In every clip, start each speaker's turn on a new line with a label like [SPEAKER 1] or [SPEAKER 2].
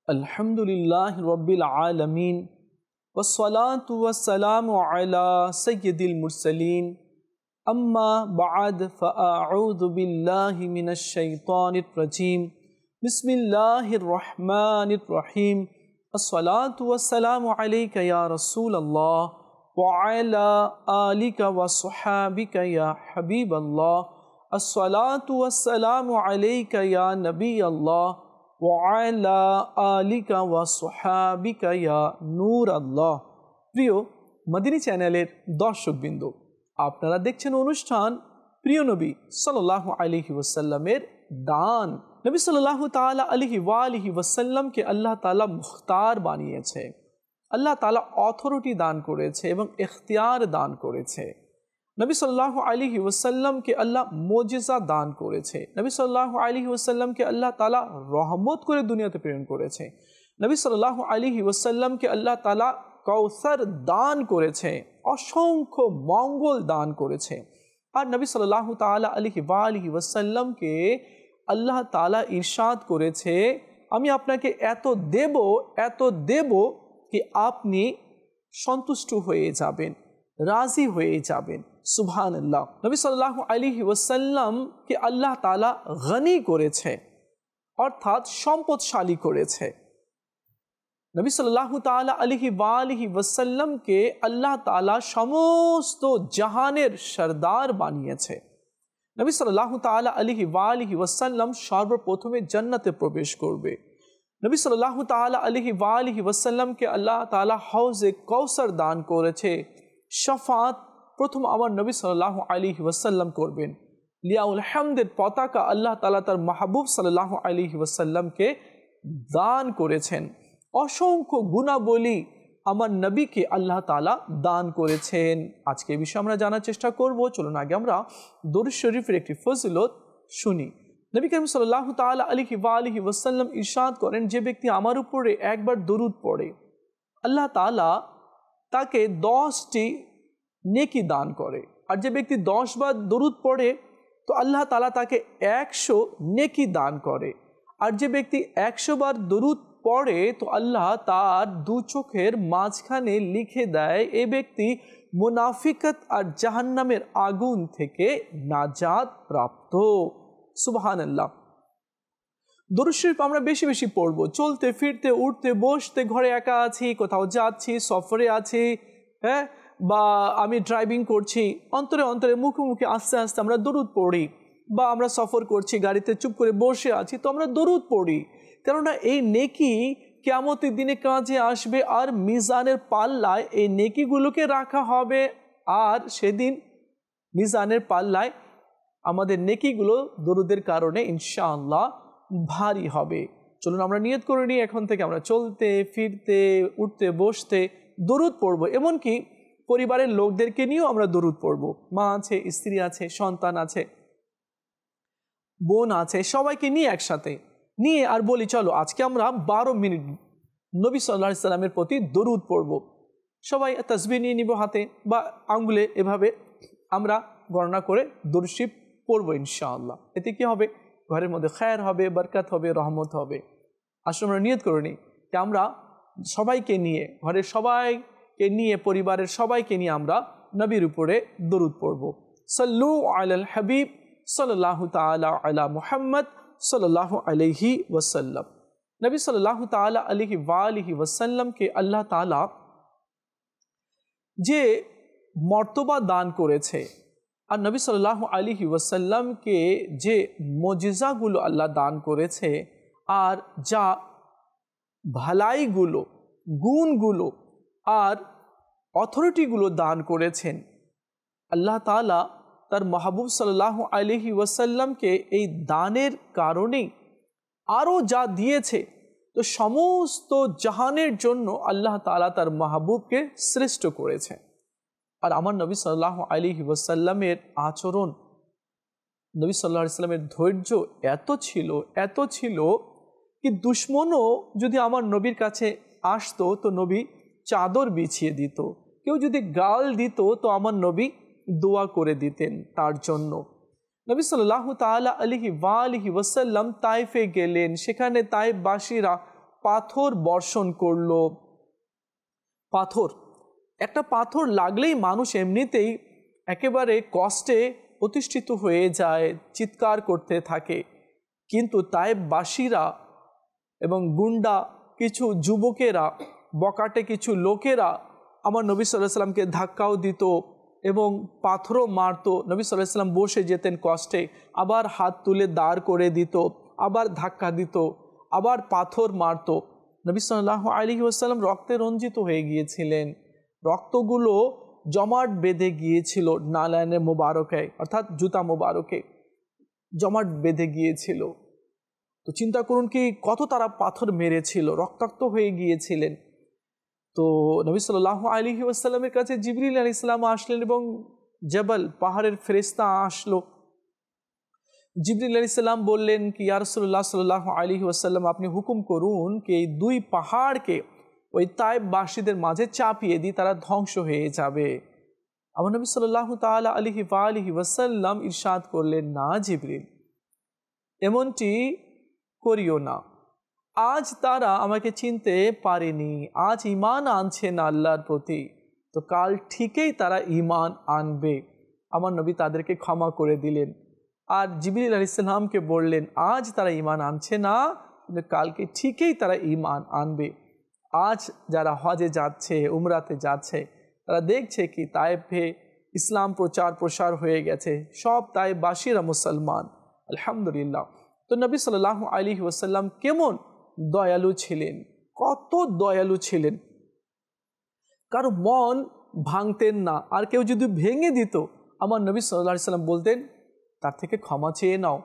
[SPEAKER 1] अल्हम्दुलिल्लाहि रब्बिल आलमीन वस्सलातु वस्सलामु अला सय्यिदिल मुरसलीन अम्मा बअद फ़अऊज़ु बिल्लाहि मिनश शैतानिर रजीम बिस्मिल्लाहिर रहमानिर रहीम अस्सलातु वस्सलामु अलैका या रसूलल्लाह व अला आलिका व स्वहाबिका या हबीबल्लाह अस्सलातु वस्सलामु अलैका या नबीअल्लाह ওয়ালা আলিকা ওয়া সুহাবিকা ইয়া নূর আল্লাহ। প্রিয় মদিনী চ্যানেলের দর্শকবৃন্দ, আপনারা দেখছেন অনুষ্ঠান প্রিয় নবী সাল্লাল্লাহু আলাইহি ওয়াসাল্লামের দান। নবী সাল্লাল্লাহু তাআলা আলাইহি ওয়া আলিহি ওয়াসাল্লামকে আল্লাহ তাআলা মুখতার বানিয়েছে, আল্লাহ তাআলা অথরিটি দান করেছে এবং ইখতিয়ার দান করেছে। নবী সাল্লাল্লাহু আলাইহি ওয়াসাল্লামকে আল্লাহ মুজিজা দান করেছে। নবী সাল্লাল্লাহু আলাইহি ওয়াসাল্লামকে আল্লাহ তাআলা রহমত করে দুনিয়াতে প্রেরণ করেছে। নবী সাল্লাল্লাহু আলাইহি ওয়াসাল্লামকে আল্লাহ তাআলা কাউসার দান করেছে, অসংখ্য মঙ্গল দান করেছে। আর নবী সাল্লাল্লাহু তাআলা আলাইহি ওয়াসাল্লামকে আল্লাহ তাআলা ইরশাদ করেছে, আমি আপনাকে এত দেব কি আপনি সন্তুষ্ট হয়ে যাবেন, রাজি হয়ে যাবেন। সুবহানাল্লাহ। নবী সাল্লাল্লাহু আলাইহি ওয়াসাল্লামকে আল্লাহ তাআলা গনি করেছে, অর্থাৎ সম্পদশালী করেছে। নবী সাল্লাল্লাহু তাআলা আলাইহি ওয়াসাল্লামকে আল্লাহ তাআলা সমস্ত জাহানের সরদার বানিয়েছে। নবী সাল্লাল্লাহু তাআলা আলাইহি ওয়াসাল্লাম সর্বপ্রথমে জান্নাতে প্রবেশ করবে। নবী সাল্লাল্লাহু তাআলা আলাইহি ওয়াসাল্লামকে আল্লাহ তাআলা হাউজে কাউসার দান করেছে। শাফাত প্রথম আমার নবী সাল্লাল্লাহু আলাইহি ওয়াসাল্লাম করবেন। লিয়াউল হামদের পতাকা আল্লাহ তাআলা তার মাহবুব সাল্লাল্লাহু আলাইহি ওয়াসাল্লামকে দান করেছেন। অসংখ্য গুণাবলী আমার নবীকে আল্লাহ তাআলা দান করেছেন। আজকে এই বিষয়ে আমরা জানার চেষ্টা করব। চলুন আগে আমরা দরুদ শরীফের একটি ফজিলত শুনি। নবী করিম সাল্লাল্লাহু তাআলা আলাইহি ওয়াসাল্লাম ইরশাদ করেন, যে ব্যক্তি আমার উপরে একবার দরুদ পড়ে আল্লাহ তাআলা তাকে 10টি নেকি দান করে। আর যে ব্যক্তি 10 বার দরুদ পড়ে তো আল্লাহ তাআলা তাকে 100 নেকি দান করে। আর যে ব্যক্তি 100 বার দরুদ পড়ে তো আল্লাহ তার দু চোখের মাঝখানে লিখে দেয় এ ব্যক্তি মুনাফিকত আর জাহান্নামের আগুন থেকে নাজাত প্রাপ্ত। সুবহানাল্লাহ। দরুদ শরীফ আমরা বেশি বেশি পড়বো। চলতে ফিরতে উঠতে বসতে, ঘরে একা আছি, কোথাও যাচ্ছি, সফরে আছি, হ্যাঁ, বা আমি ড্রাইভিং করছি, অন্তরে অন্তরে মুখে মুখে আস্তে আস্তে আমরা দরুদ পড়ি। বা আমরা সফর করছি, গাড়িতে চুপ করে বসে আছি তো আমরা দরুদ পড়ি। কেননা এই নেকি কিয়ামতের দিনে কাজে আসবে আর মিজানের পাল্লায় এই নেকিগুলোকে রাখা হবে। আর সেদিন মিজানের পাল্লায় আমাদের নেকিগুলো দরুদের কারণে ইনশাআল্লাহ ভারী হবে। চলুন আমরা নিয়ত করে নিই, এখন থেকে আমরা চলতে ফিরতে উঠতে বসতে দরুদ পড়ব। এমনকি পরিবারের লোকদেরকে নিয়েও আমরা দরুদ পড়ব। মা আছে, স্ত্রী আছে, সন্তান আছে, বোন আছে, সবাইকে নিয়ে একসাথে নিয়ে আর বলি চলো আজকে আমরা 12 মিনিট নবী সাল্লাল্লাহু আলাইহি সাল্লামের প্রতি দরুদ পড়ব। সবাই তাসবিহ নিয়ে নিব হাতে বা আঙ্গুলে, এভাবে আমরা গণনা করে দরুদ শরীফ পড়ব ইনশাআল্লাহ। এতে কি হবে? ঘরের মধ্যে খায়ের হবে, বরকত হবে, রহমত হবে। আসলে আমরা নিয়ত করে নিই যে আমরা সবাইকে নিয়ে, ঘরের সবাইকে নিয়ে, পরিবারের সবাইকে নিয়ে আমরা নবীর উপরে দরুদ পড়ব। সাল্লু আলাল হাবিব সাল্লাল্লাহু তাআলা আলা মুহাম্মদ সাল্লাল্লাহু আলাইহি ওয়াসাল্লাম। নবী সাল্লাল্লাহু তাআলা আলাইহি ওয়াসাল্লামকে আল্লাহ তাআলা যে মর্তবা দান করেছে আর নবী সাল্লাল্লাহু আলাইহি ওয়াসাল্লামকে যে মুজিজাগুলো আল্লাহ দান করেছে আর যা ভালাইগুলো, গুণগুলো আর অথরিটিগুলো দান করেছেন, আল্লাহ তাআলা তার মাহবুব সাল্লাল্লাহু আলাইহি ওয়াসাল্লামকে এই দানের কারণেই আরও যা দিয়েছে, তো সমস্ত জাহানের জন্য আল্লাহ তাআলা তার মাহবুবকে শ্রেষ্ঠ করেছে। আর আমার নবী সাল্লাল্লাহু আলাইহি ওয়াসাল্লামের আচরণ, নবী সাল্লাল্লাহু আলাইহি ওয়াসাল্লামের ধৈর্য এত ছিল কি দুশমনও যদি আমার নবীর কাছে আসতো তো নবী চাদর বিছিয়ে দিত। কেউ যদি গাল দিত তো আমার নবী দোয়া করে দিতেন তার জন্য। নবী সাল্লাল্লাহু তাআলা আলাইহি ওয়াসাল্লাম তায়েফে গেলেন, সেখানে তায়েফবাসীরা পাথর বর্ষণ করলো। পাথর, একটা পাথর লাগলেই মানুষ এমনিতেই একেবারে কষ্টে অতিষ্ঠিত হয়ে যায়, চিৎকার করতে থাকে। কিন্তু তায়েববাসীরা এবং গুন্ডা কিছু যুবকেরা, বকাটে কিছু লোকেরা আমার নবী সাল্লাল্লাহু আলাইহি ওয়াসাল্লামকে ধাক্কাও দিত এবং পাথরও মারতো। নবী সাল্লাল্লাহু আলাইহি ওয়াসাল্লাম বসে যেতেন কষ্টে, আবার হাত তুলে দাঁড় করে দিত, আবার ধাক্কা দিত, আবার পাথর মারতো। নবী সাল্লাল্লাহু আলাইহি ওয়াসাল্লাম রক্তে রঞ্জিত হয়ে গিয়েছিলেন, রক্তগুলো জমাট বেঁধে গিয়েছিল নালায়নে মোবারকে, অর্থাৎ জুতা মোবারকে জমাট বেঁধে গিয়েছিল। তো চিন্তা করুন কি কত তারা পাথর মেরেছিল, রক্তাক্ত হয়ে গিয়েছিলেন। তো নবী সাল্লাল্লাহু আলাইহি ওয়াসাল্লামের কাছে জিবরিল আলাইহিস সালাম আসলেন এবং জবল পাহাড়ের ফেরেশতা আসলো। জিবরিল আলাইহিস সালাম বললেন কি ইয়া রাসূলুল্লাহ সাল্লাল্লাহু আলাইহি ওয়াসাল্লাম, আপনি হুকুম করুন কি এই দুই পাহাড়কে ওই তায়েববাসীদের মাঝে চাপিয়ে দিই, তারা ধ্বংস হয়ে যাবে। আমার নবী সাল্লাল্লাহু তাআলা আলাইহি ওয়াসাল্লাম ইরশাদ করলেন, না জিবরিল, এমনটি করিও না। আজ তারা আমাকে চিনতে পারেনি, আজ ঈমান আনছে না আল্লাহর প্রতি, তো কাল ঠিকই তারা ঈমান আনবে। আমার নবী তাদেরকে ক্ষমা করে দিলেন। আর জিবরিল আলাইহিস সালামকে বললেন, আজ তারা ঈমান আনছে না, কিন্তু কালকে ঠিকই তারা ঈমান আনবে। আজ যারা হজে যাচ্ছে, উমরাতে যাচ্ছে, তারা দেখছে কি তায়েফে ইসলাম প্রচার প্রসার হয়ে গেছে, সব তায়েফবাসীরা মুসলমান, আলহামদুলিল্লাহ। তো নবী সাল্লাল্লাহু আলাইহি ওয়াসাল্লাম কেমন দয়ালু ছিলেন, কত দয়ালু ছিলেন, কারো মন ভাঙতেন না। আর কেউ যদি ভেঙে দিত, আমার নবী সাল্লাল্লাহু আলাইহি ওয়াসাল্লাম বলতেন, তার থেকে ক্ষমা চেয়ে নাও।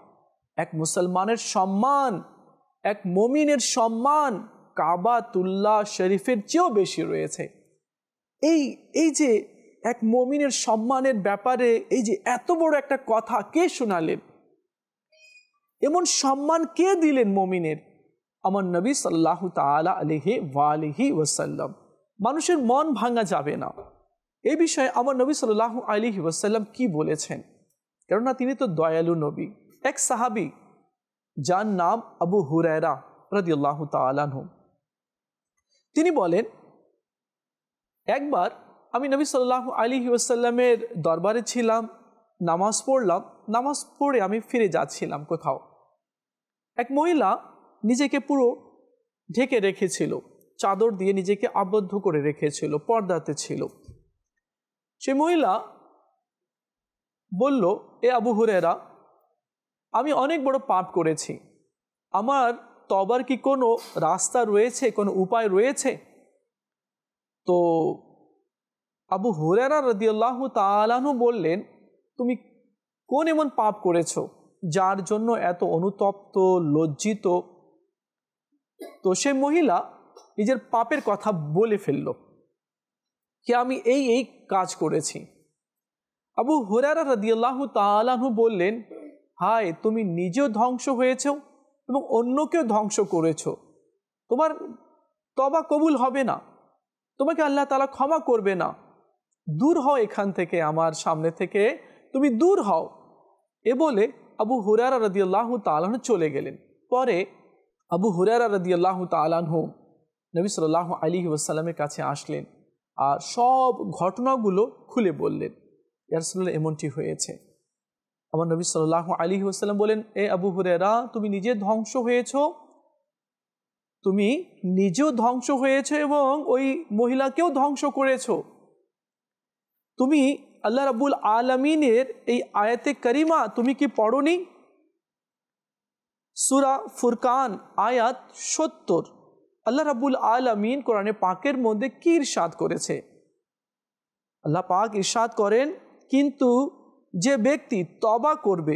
[SPEAKER 1] এক মুসলমানের সম্মান, এক মুমিনের সম্মান কাবাতুল্লাহ শরীফের চেয়েও বেশি রয়েছে। এই যে এক মুমিনের সম্মানের ব্যাপারে এই যে এত বড় একটা কথা কে শোনালেন, এমন সম্মান কে দিলেন মুমিনের? আমার নবী সাল্লাল্লাহু তাআলা আলাইহি ওয়াসাল্লাম। মানুষের মন ভাঙা যাবে না, এই বিষয়ে আমার নবী সাল্লাল্লাহু আলাইহি ওয়াসাল্লাম কি বলেছেন, কেননা তিনি তো দয়ালু নবী। এক সাহাবী যার নাম আবু হুরায়রা রাদিয়াল্লাহু তাআলা আনহু, তিনি বলেন, একবার আমি নবী সাল্লাল্লাহু আলাইহি ওয়াসাল্লামের দরবারে ছিলাম, নামাজ পড়লাম, নামাজ পড়ে আমি ফিরে যাচ্ছিলাম কোথাও। এক মহিলা নিজেকে পুরো ঢেকে রেখেছিল, চাদর দিয়ে নিজেকে আবদ্ধ করে রেখেছিল, পর্দাতে ছিল। সে মহিলা বলল, এ আবু হুরায়রা, আমি অনেক বড় পাপ করেছি, আমার তওবার কি কোনো রাস্তা রয়েছে, কোনো উপায় রয়েছে? তো আবু হুরায়রা রাদিয়াল্লাহু তাআলা আনহু বললেন, তুমি কোন এমন পাপ করেছো যার জন্য এত অনুতপ্ত, লজ্জিত? তো সে মহিলা নিজের পাপের কথা বলে ফেলল কি আমি এই কাজ করেছি। আবু হুরায়রা রাদিয়াল্লাহু তাআলা আনহু বললেন, হায়, তুমি নিজেও ধ্বংস হয়েছো এবং অন্যকেও ধ্বংস করেছো, তোমার তওবা কবুল হবে না, তোমাকে আল্লাহ তাআলা ক্ষমা করবে না, দূর হও এখান থেকে, আমার সামনে থেকে তুমি দূর হও। এ বলে আবু হুরায়রা রাদিয়াল্লাহু তাআলা আনহু চলে গেলেন। পরে আবু হুরায়রা রাদিয়াল্লাহু তাআলা আনহু নবী সাল্লাল্লাহু আলাইহি ওয়াসাল্লামের কাছে আসলেন আর সব ঘটনাগুলো খুলে বললেন, ইয়া রাসূলুল্লাহ, এমনটি হয়েছে। আমার নবী সাল্লাল্লাহু আলাইহি ওয়াসাল্লাম বলেন, এ আবু হুরায়রা, তুমি নিজে ধ্বংস হয়েছো, তুমি নিজেও ধ্বংস হয়েছো এবং ওই মহিলাকেও ধ্বংস করেছো। তুমি আল্লাহ রাব্বুল আলামিনের এই আয়াতে কারিমা তুমি কি পড়োনি? সূরা ফুরকান আয়াত ৭০। আল্লাহ রাব্বুল আলামিন কোরআনে পাকের মধ্যে কি ইরশাদ করেছে? আল্লাহ পাক ইরশাদ করেন, কিন্তু যে ব্যক্তি তওবা করবে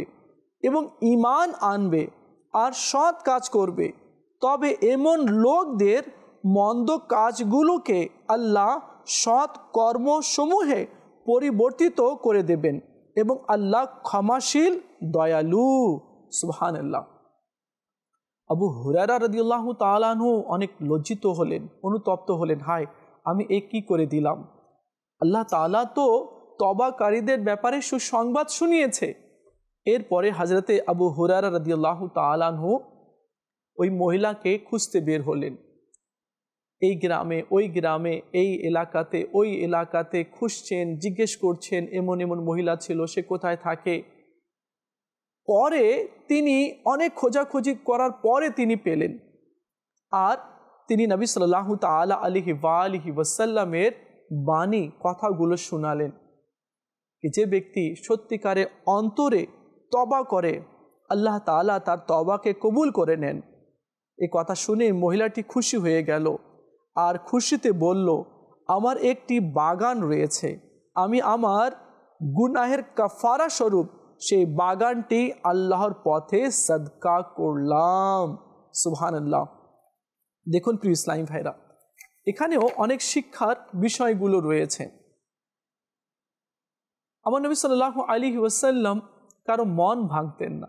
[SPEAKER 1] এবং ঈমান আনবে আর সৎ কাজ করবে, তবে এমন লোকদের মন্দ কাজগুলোকে আল্লাহ সৎ কর্মসমূহে পরিবর্তিত করে দেবেন এবং আল্লাহ ক্ষমাশীল, দয়ালু। সুবহানাল্লাহ। আবু হুরায়রা রাদিয়াল্লাহু তাআলা আনহু অনেক লজ্জিত হলেন, অনুতপ্ত হলেন, হায়, আমি কি করে দিলাম। আল্লাহ তাআলা তো তওবাকারীদের ব্যাপারে সুসংবাদ শুনিয়েছে। এরপরে হযরতে আবু হুরায়রা রাদিয়াল্লাহু তাআলা আনহু ওই মহিলাকে খুঁজতে বের হলেন এই গ্রামে ওই গ্রামে, এই এলাকাতে ওই এলাকাতে খুঁজছেন, জিজ্ঞেস করছেন এমন এমন মহিলা ছিল, সে কোথায় থাকে। পরে তিনি অনেক খোঁজাখুঁজি করার পরে তিনি পেলেন, আর তিনি নবী সাল্লাল্লাহু তাআলা আলাইহি ওয়াসাল্লামের বাণী কথাগুলো শোনালেন कि যে ব্যক্তি সত্যিকারে অন্তরে তওবা করে আল্লাহ তাআলা তার তওবাকে কবুল করে নেন। এই কথা শুনে মহিলাটি খুশি হয়ে গেল আর খুশিতে বলল, আমার একটি বাগান রয়েছে, আমি আমার গুনাহের কাফারা স্বরূপ সেই বাগানটি আল্লাহর পথে সদকা করলাম। সুবহানাল্লাহ। দেখুন প্রিয় ইসলামী ভাইরা, এখানেও অনেক শিক্ষার বিষয়গুলো রয়েছে। আমার নবী সাল্লাল্লাহু আলাইহি ওয়াসাল্লাম কারো মন ভাঙতেন না,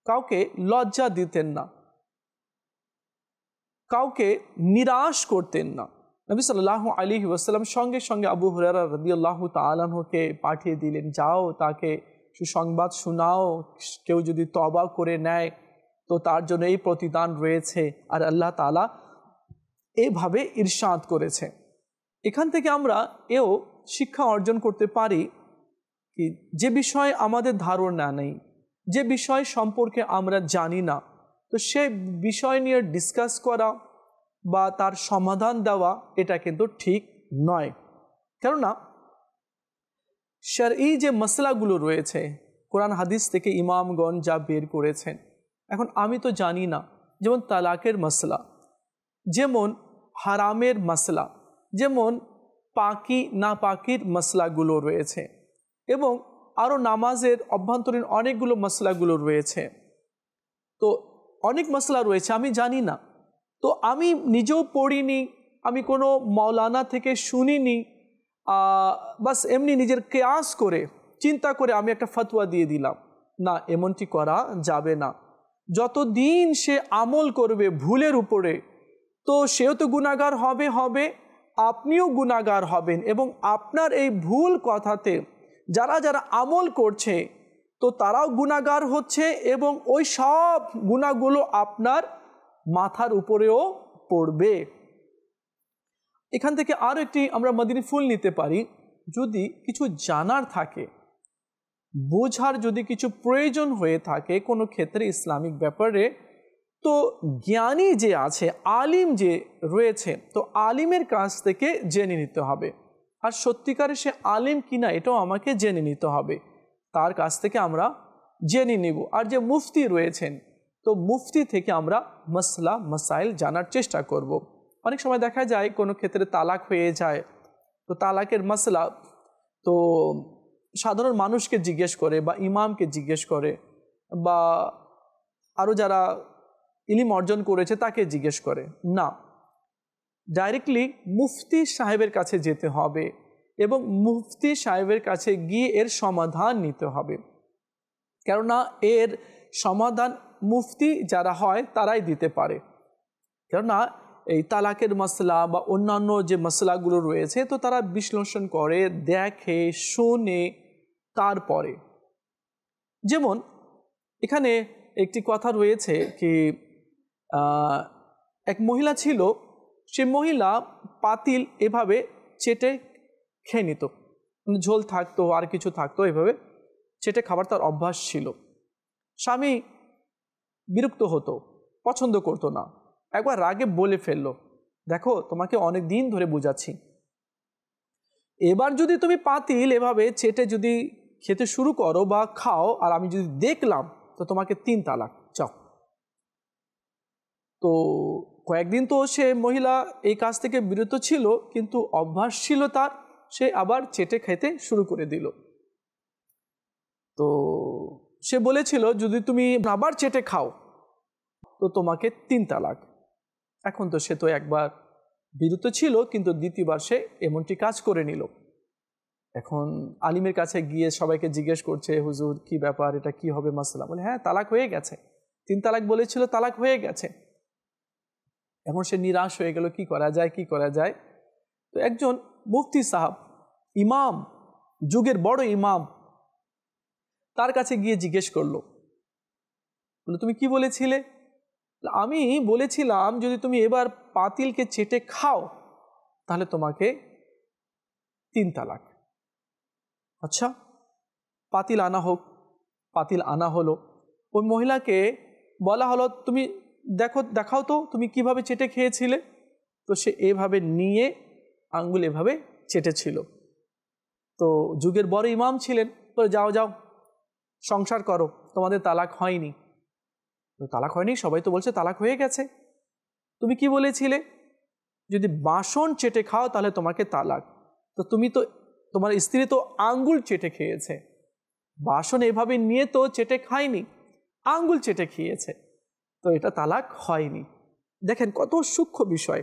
[SPEAKER 1] কাউকে লজ্জা দিতেন না, কাউকে নিরাশ করতেন না। নবী সাল্লাল্লাহু আলাইহি ওয়াসাল্লাম সঙ্গে সঙ্গে আবু হুরায়রা রাদিয়াল্লাহু তাআলা আনহুকে পাঠিয়ে দিলেন, যাও তাকে সুসংবাদ শোনাও, কেউ যদি তওবা করে নেয় তো তার জন্য এই প্রতিদান রয়েছে। আর আল্লাহ তাআলা এইভাবে ইরশাদ করেছে। এখান থেকে আমরা এও শিক্ষা অর্জন করতে পারি কি, যে বিষয় আমাদের ধারণা নেই, যে বিষয় সম্পর্কে আমরা জানি না, তো সে বিষয় নিয়ে ডিসকাস করা বা তার সমাধান দেওয়া এটা কিন্তু ঠিক নয়। কেননা শরঈ যে মসলাগুলো রয়েছে কোরআন হাদিস থেকে ইমামগণ যা বের করেছেন, এখন আমি তো জানি না, যেমন তালাকের মসলা, যেমন হারামের মসলা, যেমন পাকি না পাকির মসলাগুলো রয়েছে, এবং আরও নামাজের অভ্যন্তরীণ অনেকগুলো মসলাগুলো রয়েছে। তো অনেক মসলা রয়েছে আমি জানি না, তো আমি নিজেও পড়িনি, আমি কোনো মাওলানা থেকে শুনিনি, বাস এমনি নিজের কেয়াস করে চিন্তা করে আমি একটা ফতোয়া দিয়ে দিলাম, না, এমনটি করা যাবে না। যতদিন সে আমল করবে ভুলের উপরে, তো সেও তো গুনাহগার হবে, আপনিও গুনাহগার হবেন, এবং আপনার এই ভুল কথাতে যারা যারা আমল করছে তো তারাও গুনাহগার হচ্ছে, এবং ওই সব গুনাহগুলো আপনার মাথার উপরেও পড়বে। এখান থেকে আরও একটি আমরা মদিনী ফুল নিতে পারি, যদি কিছু জানার থাকে, বোঝার যদি কিছু প্রয়োজন হয়ে থাকে কোনো ক্ষেত্রে ইসলামিক ব্যাপারে, তো জ্ঞানী যে আছে, আলিম যে রয়েছে, তো আলিমের কাছ থেকে জেনে নিতে হবে। আর সত্যিকারে সে আলিম কিনা এটাও আমাকে জেনে নিতে হবে, তার কাছ থেকে আমরা জেনে নিব। আর যে মুফতি রয়েছেন, তো মুফতি থেকে আমরা মসলা মাসাইল জানার চেষ্টা করব। অনেক সময় দেখা যায় কোনো ক্ষেত্রে তালাক হয়ে যায়, তো তালাকের মসলা তো সাধারণ মানুষকে জিজ্ঞেস করে বা ইমামকে জিজ্ঞেস করে বা আরও যারা ইলম অর্জন করেছে তাকে জিজ্ঞেস করে না, ডাইরেক্টলি মুফতি সাহেবের কাছে যেতে হবে এবং মুফতি সাহেবের কাছে গিয়ে এর সমাধান নিতে হবে। কেননা এর সমাধান মুফতি যারা হয় তারাই দিতে পারে। কেননা এই তালাকের মসলা বা অন্যান্য যে মসলাগুলো রয়েছে, তো তারা বিশ্লেষণ করে, দেখে, শোনে, তারপরে। যেমন এখানে একটি কথা রয়েছে কি, এক মহিলা ছিল, সে মহিলা পাতিল এভাবে চেটে খেয়ে নিত, মানে ঝোল থাকতো আর কিছু থাকতো, এভাবে চেটে খাবার তার অভ্যাস ছিল। স্বামী বিরক্ত হতো, পছন্দ করতো না, একবার রাগে বলে ফেললো, দেখো তোমাকে অনেক দিন ধরে বুঝাচ্ছি, এবার যদি তুমি পাতিল এভাবে চেটে যদি খেতে শুরু করো বা খাও আর আমি যদি দেখলাম, তো তোমাকে 3 তালাক, চাও। তো কয়েকদিন তো সে মহিলা এই কাজ থেকে বিরত ছিল, কিন্তু অভ্যাস ছিল তার, সে আবার চেটে খেতে শুরু করে দিল। তো সে বলেছিল যদি তুমি আবার চেটে খাও তো তোমাকে 3 তালাক। এখন তো সে তো একবার বিরত ছিল, কিন্তু দ্বিতীয়বার সে এমনটি কাজ করে নিল। এখন আলিমের কাছে গিয়ে সবাইকে জিজ্ঞেস করছে, হুজুর কি ব্যাপার, এটা কি হবে মাসলা? বলে হ্যাঁ, তালাক হয়ে গেছে, 3 তালাক বলেছিল, তালাক হয়ে গেছে। এখন সে নিরাশ হয়ে গেল, কি করা যায়, কি করা যায়? তো একজন মুফতি সাহাব, ইমাম, যুগের বড় ইমাম, তার কাছে গিয়ে জিজ্ঞেস করলো, বলে তুমি কি বলেছিলে? আমি বলেছিলাম যদি তুমি এবার পাতিলকে চেটে খাও তাহলে তোমাকে 3 তালাক। আচ্ছা, পাতিল আনা হোক, পাতিল আনা হলো, ওই মহিলাকে বলা হলো তুমি দেখাও তো তুমি কিভাবে চেটে খেয়েছিলে। তো সে এভাবে নিয়ে আঙ্গুল এভাবে চেটেছিল। তো যুগের বড় ইমাম ছিলেন, তো যাও যাও সংসার করো, তোমাদের তালাক হয়নি। তো তালাক হয়নি, সবাই তো বলছে তালাক হয়ে গেছে। তুমি কি বলেছিলে? যদি বাসন চেটে খাও তাহলে তোমাকে তালাক। তো তোমার স্ত্রী তো আঙ্গুল চেটে খেয়েছে, বাসন এভাবে নিয়ে তো চেটে খায়নি, আঙ্গুল চেটে খেয়েছে, তো এটা তালাক হয়নি। দেখেন কত সূক্ষ্ম বিষয়।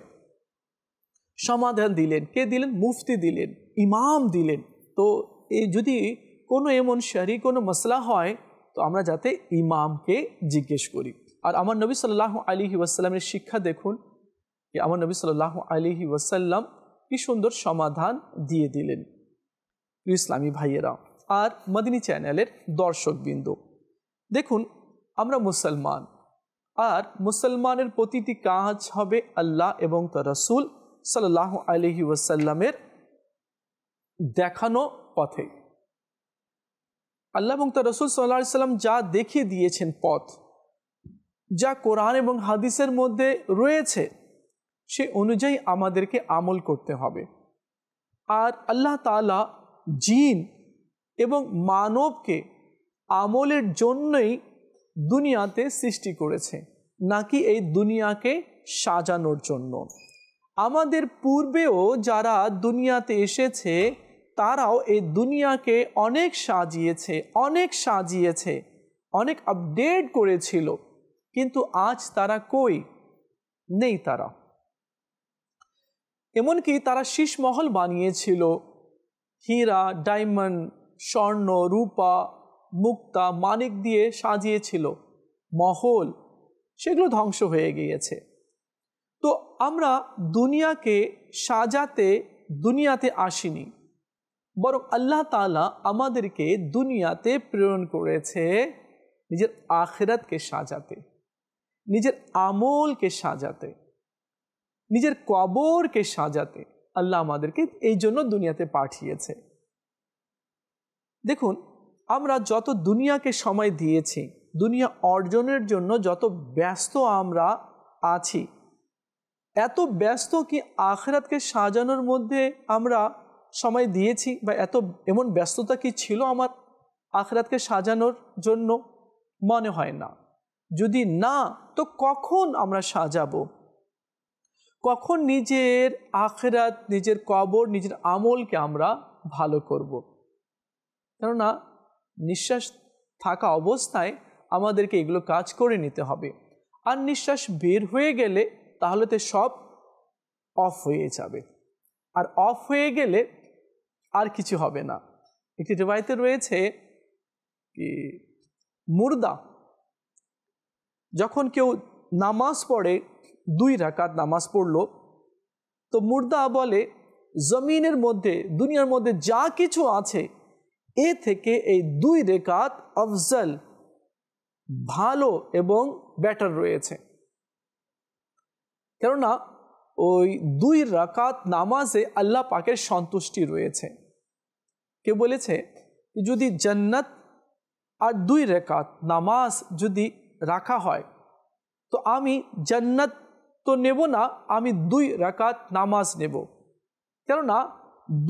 [SPEAKER 1] সমাধান দিলেন কে দিলেন? মুফতি দিলেন, ইমাম দিলেন। তো এই যদি কোনো এমন শরঈ কোনো মসলা হয় তো আমরা যাতে ইমামকে জিজ্ঞেস করি। আর আমার নবী সাল্লাল্লাহু আলাইহি ওয়াসাল্লামের শিক্ষা দেখুন, যে আমার নবী সাল্লাল্লাহু আলাইহি ওয়াসাল্লাম কি সুন্দর সমাধান দিয়ে দিলেন। ইসলামী ভাইয়েরা আর মদিনী চ্যানেলের দর্শকবৃন্দ, দেখুন আমরা মুসলমান, আর মুসলমানের প্রতিটি কাজ হবে আল্লাহ এবং তার রাসূল সাল্লাল্লাহু আলাইহি ওয়াসাল্লামের দেখানো পথে। আল্লাহ এবং তার রাসূল সাল্লাল্লাহু আলাইহি ওয়াসাল্লাম যা দেখিয়ে দিয়েছেন পথ, যা কোরআন এবং হাদিসের মধ্যে রয়েছে, সে অনুযায়ী আমাদেরকে আমল করতে হবে। আর আল্লাহ তাআলা জিন এবং মানবকে আমলের জন্যই দুনিয়াতে সৃষ্টি করেছে, নাকি এই দুনিয়াকে সাজানোর জন্য। আমাদের পূর্বেও যারা দুনিয়াতে এসেছে তারাও এই দুনিয়াকে অনেক সাজিয়েছে, অনেক আপডেট করেছিল, কিন্তু আজ তারা কই? নেই তারা। এমনকি তারা শীষমহল বানিয়েছিল, হীরা, ডায়মন্ড, স্বর্ণ, রূপা, মুক্তা, মানিক দিয়ে সাজিয়েছিল মহল, সেগুলো ধ্বংস হয়ে গিয়েছে। তো আমরা দুনিয়াকে সাজাতে দুনিয়াতে আসিনি, বরং আল্লাহ তাআলা আমাদেরকে দুনিয়াতে প্রেরণ করেছে নিজের আখিরাতকে সাজাতে, নিজের আমলকে সাজাতে, নিজের কবরকে সাজাতে। আল্লাহ আমাদেরকে এই জন্য দুনিয়াতে পাঠিয়েছে। দেখুন আমরা যত দুনিয়াকে সময় দিয়েছি, দুনিয়া অর্জনের জন্য যত ব্যস্ত আমরা আছি, এত ব্যস্ত কি আখিরাতকে সাজানোর মধ্যে আমরা সময় দিয়েছি? বা এমন ব্যস্ততা কি ছিল আমার আখিরাতকে সাজানোর জন্য? মনে হয় না। যদি না, তো কখন আমরা সাজাবো? কখন নিজের আখিরাত, নিজের কবর, নিজের আমলকে আমরা ভালো করব? কেননা নিঃশ্বাস থাকা অবস্থায় আমাদেরকে এগুলো কাজ করে নিতে হবে। আর নিঃশ্বাস বের হয়ে গেলে তাহলে তো সব অফ হয়ে যাবে, আর অফ হয়ে গেলে আর কিছু হবে না। একটি রিওয়ায়েতে রয়েছে কি মুর্দা যখন কেউ নামাজ পড়ে, 2 রাকাত নামাজ পড়লো, তো মুর্দা বলে জমিনের মধ্যে, দুনিয়ার মধ্যে যা কিছু আছে এ থেকে এই 2 রাকাত আফজল, ভালো এবং বেটার রয়েছে। কেননা ওই 2 রাকাত নামাজে আল্লাহ পাকের সন্তুষ্টি রয়েছে। কেউ বলেছে যদি জান্নাত আর 2 রাকাত নামাজ যদি রাখা হয় তো আমি জান্নাত তো নেব না, আমি 2 রাকাত নামাজ নেব। কেননা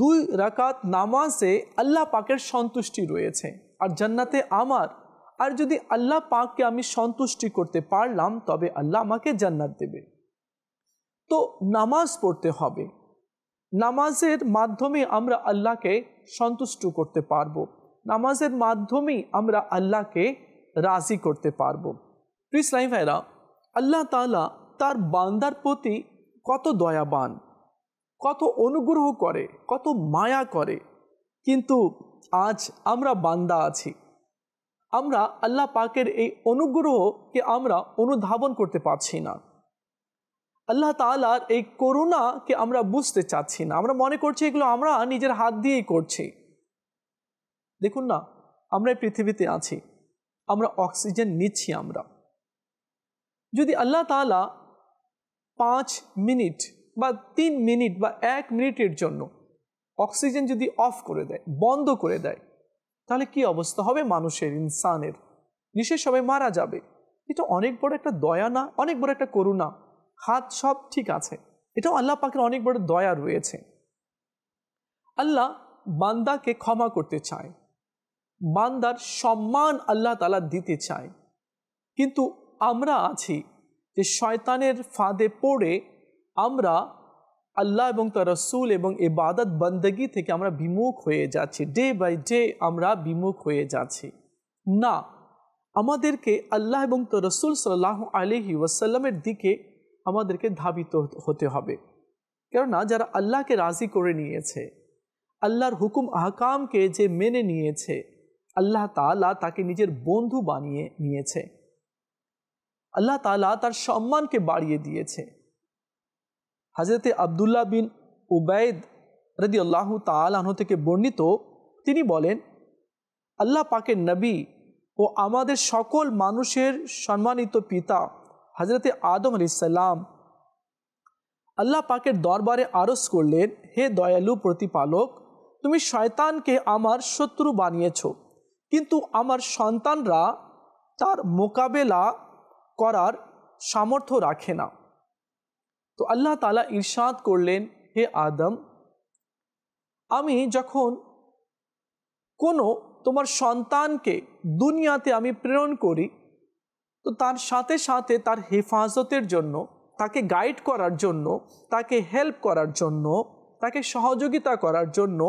[SPEAKER 1] 2 রাকাত নামাজে আল্লাহ পাকের সন্তুষ্টি রয়েছে, আর জান্নাতে আমার। আর যদি আল্লাহ পাককে আমি সন্তুষ্টি করতে পারলাম তবে আল্লাহ আমাকে জান্নাত দেবে। তো নামাজ পড়তে হবে, নামাজের মাধ্যমে আমরা আল্লাহকে সন্তুষ্ট করতে পারবো, নামাজের মাধ্যমেই আমরা আল্লাহকে রাজি করতে পারবো। ইসলামী ভাইরা, আল্লাহ তাআলা তার বান্দার প্রতি কত দয়াবান, কত অনুগ্রহ করে, কত মায়া করে, কিন্তু আজ আমরা বান্দা আছি, আমরা আল্লাহ পাকের এই অনুগ্রহকে আমরা অনুধাবন করতে পারছি না। আল্লাহ তাআলার এই করুণাকে আমরা বুঝতে চাচ্ছি না, আমরা মনে করছি এগুলো আমরা নিজের হাত দিয়েই করছি। দেখুন না, আমরা এই পৃথিবীতে আছি, আমরা অক্সিজেন নিচ্ছি, আমরা যদি আল্লাহ তাআলা 5 মিনিট বা 3 মিনিট বা 1 মিনিটের জন্য অক্সিজেন যদি অফ করে দেয়, বন্ধ করে দেয়, তাহলে কি অবস্থা হবে মানুষের, ইনসানের? নিশ্চয়ই সবাই মারা যাবে। এটা অনেক বড় একটা দয়া না? অনেক বড় একটা করুণা। হাত সব ঠিক আছে, এটাও আল্লাহ পাকের অনেক বড় দয়া রয়েছে। আল্লাহ বান্দাকে ক্ষমা করতে চায়, বান্দার সম্মান আল্লাহ তাআলা দিতে চায়, কিন্তু আমরা আছি যে শয়তানের ফাঁদে পড়ে আমরা আল্লাহ এবং তার রাসূল এবং ইবাদত বন্দেগী থেকে আমরা বিমুখ হয়ে যাচ্ছি। ডে বাই ডে আমরা বিমুখ হয়ে যাচ্ছি। না, আমাদেরকে আল্লাহ এবং তার রাসূল সাল্লাল্লাহু আলাইহি ওয়াসাল্লামের দিকে আমাদেরকে ধাবিত হতে হবে। কেননা যারা আল্লাহকে রাজি করে নিয়েছে, আল্লাহর হুকুম আহকামকে যে মেনে নিয়েছে, আল্লাহ তাআলা তাকে নিজের বন্ধু বানিয়ে নিয়েছে। আল্লাহ তাআলা তার সম্মানকে বাড়িয়ে দিয়েছে। হযরত আব্দুল্লাহ বিন উবাইদ রাদিয়াল্লাহু তাআলা আনহু থেকে বর্ণিত, তিনি বলেন, আল্লাহ পাকের নবী ও আমাদের সকল মানুষের সম্মানিত পিতা হযরত আদম আলাইহিস সালাম আল্লাহ পাকের দরবারে আরজ করলেন, হে দয়ালু প্রতিপালক, তুমি শয়তানকে আমার শত্রু বানিয়েছ, কিন্তু আমার সন্তানরা তার মোকাবেলা করার সামর্থ্য রাখে না। তো আল্লাহ তাআলা ইরশাদ করলেন, হে আদম, আমি যখন কোনো তোমার সন্তানকে দুনিয়াতে আমি প্রেরণ করি, তো তার সাথে সাথে তার হেফাজতের জন্য, তাকে গাইড করার জন্য, তাকে হেল্প করার জন্য, তাকে সহযোগিতা করার জন্য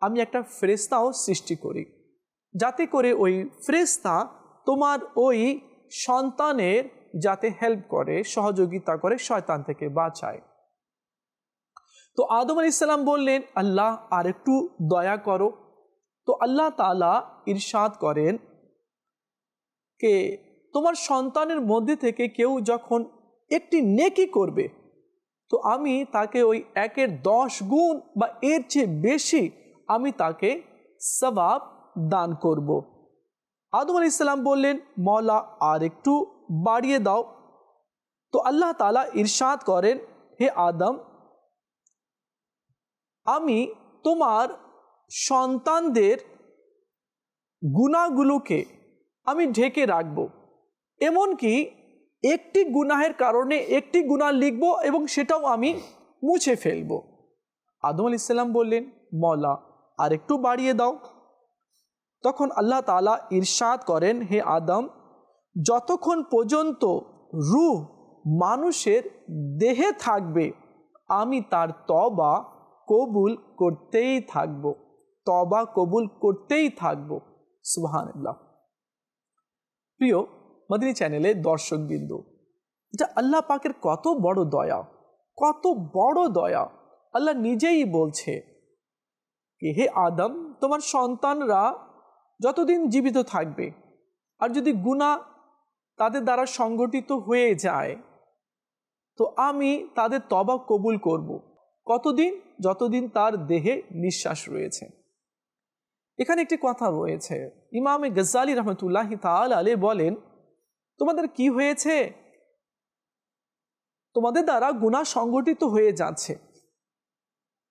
[SPEAKER 1] আমি একটা ফেরেশতাও সৃষ্টি করি, যাতে করে ওই ফেরেশতা তোমার ওই সন্তানের যাতে হেল্প করে, সহযোগিতা করে, শয়তান থেকে বাঁচায়। তো আদম আলাইহিস সালাম বললেন, আল্লাহ আর একটু দয়া করো। তো আল্লাহ তাআলা ইরশাদ করেন কে তোমার সন্তানের মধ্যে থেকে কেউ যখন একটি নেকি করবে, তো আমি তাকে ওই 1-এর 10 গুণ বা এর চেয়ে বেশি আমি তাকে সওয়াব দান করব। আদম আলাইহিস সালাম বললেন, মওলা আর একটু বাড়িয়ে দাও। তো আল্লাহ তাআলা ইরশাদ করেন, হে আদম, আমি তোমার সন্তানদের গুনাহগুলোকে আমি ঢেকে রাখব, এমনকি একটি গুনাহের কারণে একটি গুনাহ লিখব এবং সেটাও আমি মুছে ফেলব। আদম আলাইহিস সালাম বললেন, মওলা আর একটু বাড়িয়ে দাও। তখন আল্লাহ তাআলা ইরশাদ করেন, হে আদম, যতক্ষণ পর্যন্ত রূহ মানুষের দেহে থাকবে আমি তার তওবা কবুল করতেই থাকব, তওবা কবুল করতেই থাকব। সুবহানাল্লাহ। প্রিয় মদিনী চ্যানেলের দর্শকবৃন্দ, এটা আল্লাহ পাকের কত বড় দয়া, কত বড় দয়া। আল্লাহ নিজেই বলছে যে, হে আদম, তোমার সন্তানরা যতদিন জীবিত থাকবে আর যদি গুনাহ তাদের দ্বারা সংগঠিত হয়ে যায়, তো আমি তাদের তওবা কবুল করব। কতদিন? যতদিন তার দেহে নিঃশ্বাস রয়েছে। এখানে একটি কথা রয়েছে, ইমাম গজ্জালী রাহমাতুল্লাহি তাআলা আলাইহি বলেন, তোমাদের কি হয়েছে? তোমাদের দ্বারা গুনাহ সংগঠিত হয়ে যাচ্ছে,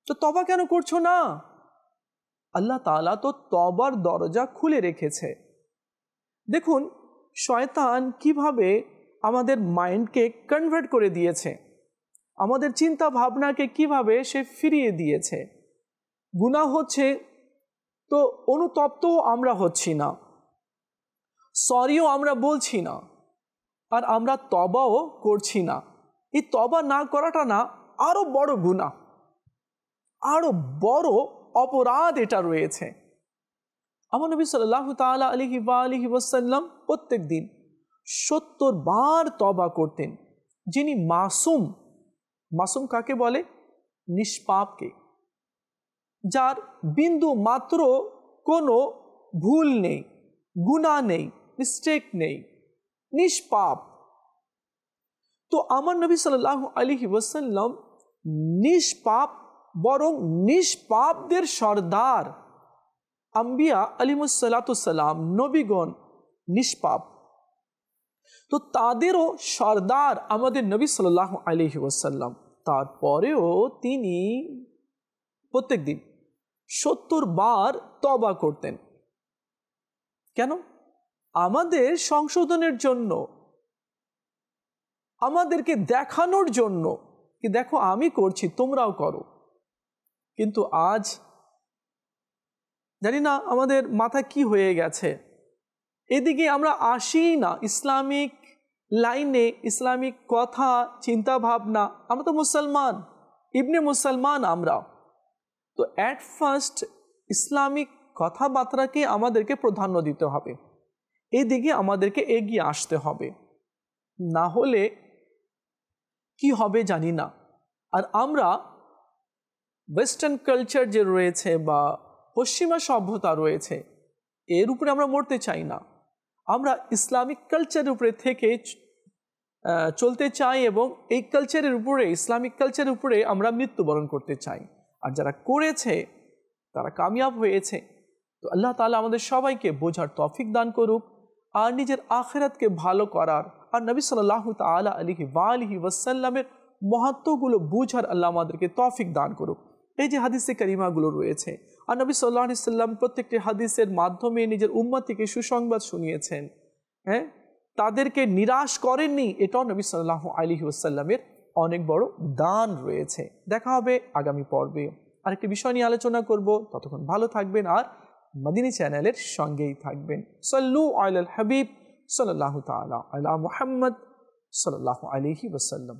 [SPEAKER 1] তো তওবা কেন করছো না? আল্লাহ তাআলা তো তওবার দরজা খুলে রেখেছে। দেখুন শয়তান কিভাবে আমাদের মাইন্ডকে কনভার্ট করে দিয়েছে, আমাদের চিন্তা ভাবনাকে কিভাবে সে ফিরিয়ে দিয়েছে। গুনাহ হচ্ছে তো অনুতপ্তও আমরা হচ্ছি না, সরিও আমরা বলছি না, আর আমরা তওবাও করছি না। এই তওবা না করাটা না আরো বড় গুনাহ, আরো বড় অপরাধ এটা রয়েছে। আমার নবী সাল্লাল্লাহু তাআলা আলাইহি ওয়াসাল্লাম প্রত্যেক দিন 70 বার তওবা করতেন। যিনি মাসুম, মাসুম কাকে বলে? নিষ্পাপকে, যার বিন্দু মাত্র কোনো ভুল নেই, গুনাহ নেই, মিস্টেক নেই, নিষ্পাপ। তো আমার নবী সাল্লাল্লাহু আলাইহি ওয়াসাল্লাম নিষ্পাপ, বরং নিষ্পাপদের সর্দার। আম্বিয়া আলাইহিমুস সালাতু সালাম, নবীগণ নিষ্পাপ, তো তাদেরও সর্দার আমাদের নবী সাল্লাল্লাহু আলাইহি ওয়াসাল্লাম, তারপরেও তিনি প্রত্যেক দিন 70 বার তওবা করতেন। কেন? আমাদের সংশোধনের জন্য, আমাদেরকে দেখানোর জন্য কি দেখো আমি করছি, তোমরাও করো। কিন্তু আজ জানি না আমাদের মাথা কি হয়ে গেছে, এদিকে আমরা আসি না ইসলামিক লাইনে, ইসলামিক কথা চিন্তা ভাবনা। আমরা তো মুসলমান, ইবনে মুসলমান আমরা তো অ্যাট ফার্স্ট ইসলামিক কথাবার্তাকে আমাদেরকে প্রাধান্য দিতে হবে, এদিকে আমাদেরকে এগিয়ে আসতে হবে, না হলে কি হবে জানি না। আর আমরা ওয়েস্টার্ন কালচার যে রয়েছে বা পশ্চিমা সভ্যতা রয়েছে, এর উপরে আমরা মরতে চাই না। আমরা ইসলামিক কালচারের উপরে থেকে চলতে চাই এবং এই কালচারের উপরে, ইসলামিক কালচারের উপরে আমরা মৃত্যুবরণ করতে চাই। আর যারা করেছে তারা কামিয়াব হয়েছে। তো আল্লাহ তাআলা আমাদের সবাইকে বোঝার তৌফিক দান করুক আর নিজের আখিরাতকে ভালো করার আর নবী সাল্লাল্লাহু তাআলা আলাইহি ওয়াসাল্লামের মহত্বগুলো বুঝার আল্লাহ আমাদেরকে তৌফিক দান করুক। এই যে হাদিসে কারিমাগুলো রয়েছে, আর নবী সাল্লাল্লাহু আলাইহি সাল্লাম প্রত্যেকটি হাদিসের মাধ্যমে নিজের উম্মতিকে সুসংবাদ শুনিয়েছেন, হ্যাঁ, তাদেরকে নিরাশ করেননি। এটাও নবী সাল্লাল্লাহু আলাইহি ওয়াসাল্লামের অনেক বড় দান রয়েছে। দেখা হবে আগামী পর্বে, আরেকটি বিষয় নিয়ে আলোচনা করব। ততক্ষণ ভালো থাকবেন আর মদিনী চ্যানেলের সঙ্গেই থাকবেন। সাল্লু আলাল হাবিব সাল্লাল্লাহু তাআলা আলা মুহাম্মদ সাল্লাল্লাহু আলাইহি ওয়াসাল্লাম।